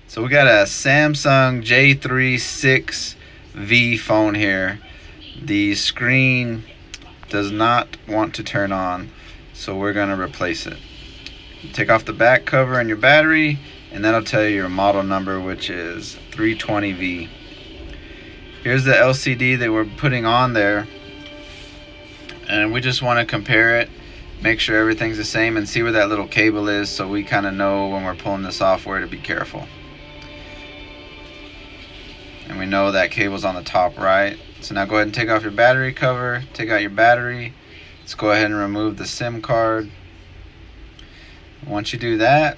So we got a Samsung j36V phone here. The screen does not want to turn on, so we're going to replace it. Take off the back cover and your battery, and that'll tell you your model number, which is 320V. Here's the LCD that we're putting on there, and we just want to compare it, make sure everything's the same, and see where that little cable is, so we kind of know when we're pulling this off where to be careful. And we know that cable's on the top right. So now go ahead and take off your battery cover, take out your battery. Let's go ahead and remove the SIM card. Once you do that,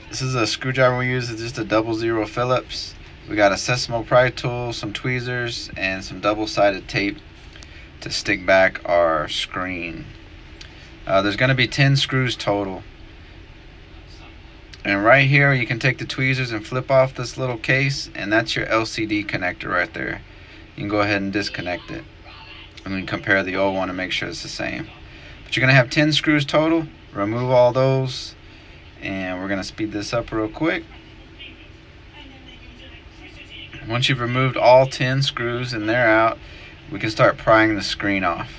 this is a screwdriver we use. It's just a 00 Phillips. We got a Sesamo pry tool, some tweezers, and some double-sided tape to stick back our screen. There's going to be 10 screws total. And right here you can take the tweezers and flip off this little case, and that's your LCD connector right there. You can go ahead and disconnect it, and then compare the old one and make sure it's the same. But you're going to have 10 screws total. Remove all those, and we're going to speed this up real quick. Once you've removed all 10 screws and they're out, we can start prying the screen off.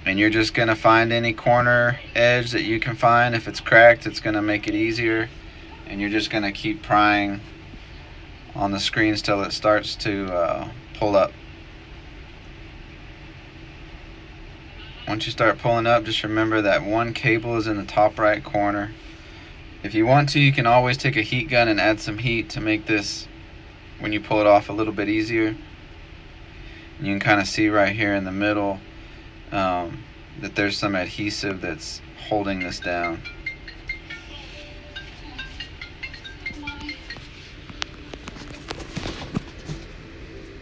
And you're just going to find any corner edge that you can find. If it's cracked, it's going to make it easier. And you're just going to keep prying on the screens till it starts to pull up. Once you start pulling up, just remember that one cable is in the top right corner. If you want to, you can always take a heat gun and add some heat to make this, when you pull it off, a little bit easier. And you can kind of see right here in the middle that there's some adhesive that's holding this down.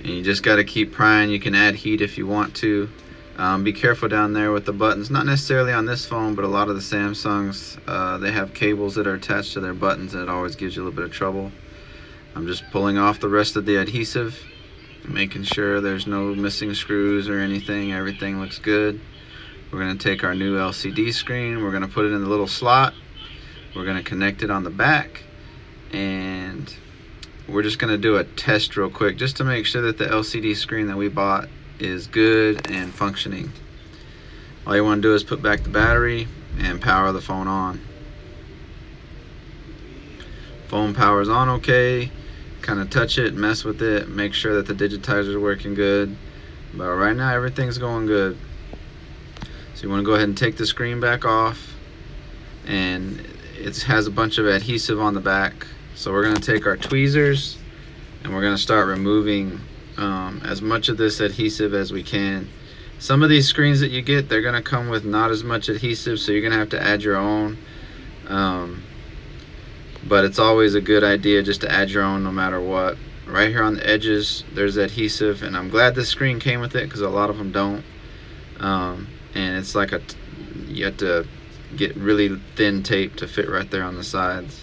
And you just got to keep prying. You can add heat if you want to. Be careful down there with the buttons. Not necessarily on this phone, but a lot of the Samsungs, they have cables that are attached to their buttons, and it always gives you a little bit of trouble. I'm just pulling off the rest of the adhesive, making sure there's no missing screws or anything. Everything looks good. We're going to take our new LCD screen, we're going to put it in the little slot, we're going to connect it on the back, and we're just going to do a test real quick just to make sure that the LCD screen that we bought is good and functioning. All you want to do is put back the battery and power the phone on. Phone power's on okay. Kind of touch it, mess with it, make sure that the digitizer is working good. But right now everything's going good. So you want to go ahead and take the screen back off, and it has a bunch of adhesive on the back. So we're going to take our tweezers and we're going to start removing as much of this adhesive as we can. Some of these screens that you get, they're going to come with not as much adhesive, so you're going to have to add your own. But it's always a good idea just to add your own no matter what. Right here on the edges there's adhesive, and I'm glad this screen came with it because a lot of them don't. And it's like you have to get really thin tape to fit right there on the sides.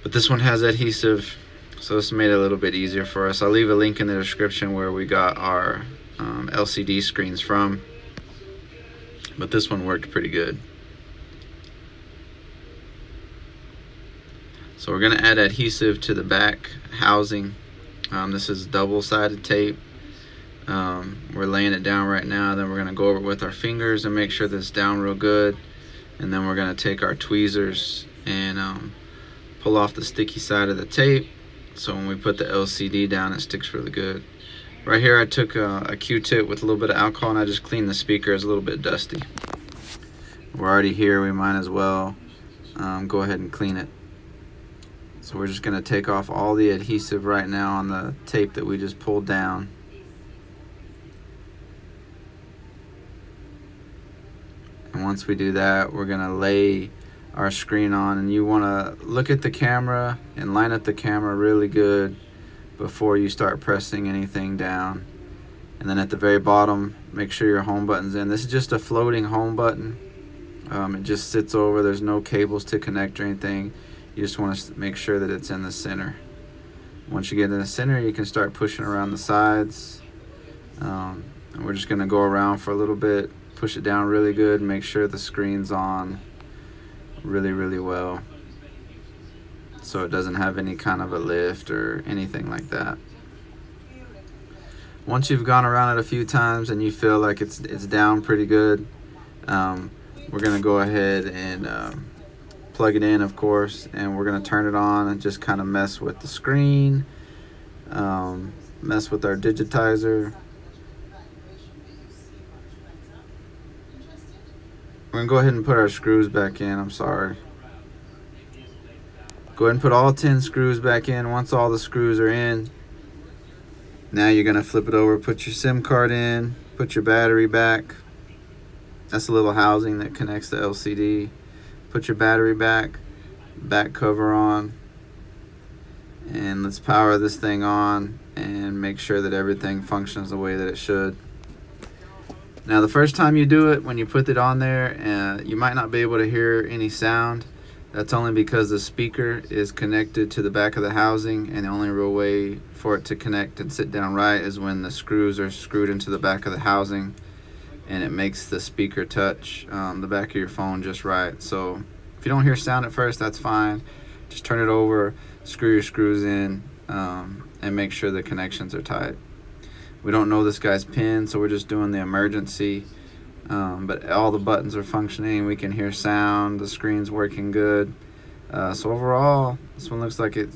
But this one has adhesive, so this made it a little bit easier for us. I'll leave a link in the description where we got our LCD screens from. But this one worked pretty good. So we're going to add adhesive to the back housing. This is double-sided tape. We're laying it down right now, then we're going to go over it with our fingers and make sure that it's down real good, and then we're going to take our tweezers and pull off the sticky side of the tape, so when we put the LCD down it sticks really good. Right here I took a Q-tip with a little bit of alcohol and I just cleaned the speaker. It's a little bit dusty. We're already here, we might as well go ahead and clean it. So we're just going to take off all the adhesive right now on the tape that we just pulled down. And once we do that, we're going to lay our screen on, and you want to look at the camera and line up the camera really good before you start pressing anything down. And then at the very bottom, make sure your home button's in. This is just a floating home button. It just sits over, there's no cables to connect or anything. You just want to make sure that it's in the center. Once you get in the center, you can start pushing around the sides. And we're just going to go around for a little bit, push it down really good, make sure the screen's on really well. so it doesn't have any kind of a lift or anything like that. Once you've gone around it a few times and you feel like it's down pretty good, we're gonna go ahead and plug it in, of course, and we're gonna turn it on and just kind of mess with the screen, mess with our digitizer. We're gonna go ahead and put our screws back in. I'm sorry. Go ahead and put all 10 screws back in. Once all the screws are in, now you're gonna flip it over, put your SIM card in, put your battery back. That's a little housing that connects the LCD. Put your battery back cover on, and let's power this thing on and make sure that everything functions the way that it should. Now the first time you do it, when you put it on there, you might not be able to hear any sound. That's only because the speaker is connected to the back of the housing, and the only real way for it to connect and sit down right is when the screws are screwed into the back of the housing, and it makes the speaker touch the back of your phone just right. So if you don't hear sound at first, that's fine. Just turn it over, screw your screws in, and make sure the connections are tight. We don't know this guy's pin, so we're just doing the emergency. But all the buttons are functioning. We can hear sound. The screen's working good. So overall, this one looks like it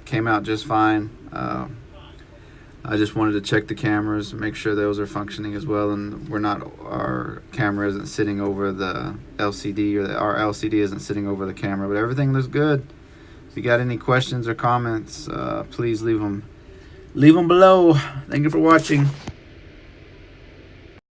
came out just fine. I just wanted to check the cameras, make sure those are functioning as well, and our camera isn't sitting over the LCD, or our LCD isn't sitting over the camera. But everything looks good. If you got any questions or comments, please leave them below. Thank you for watching.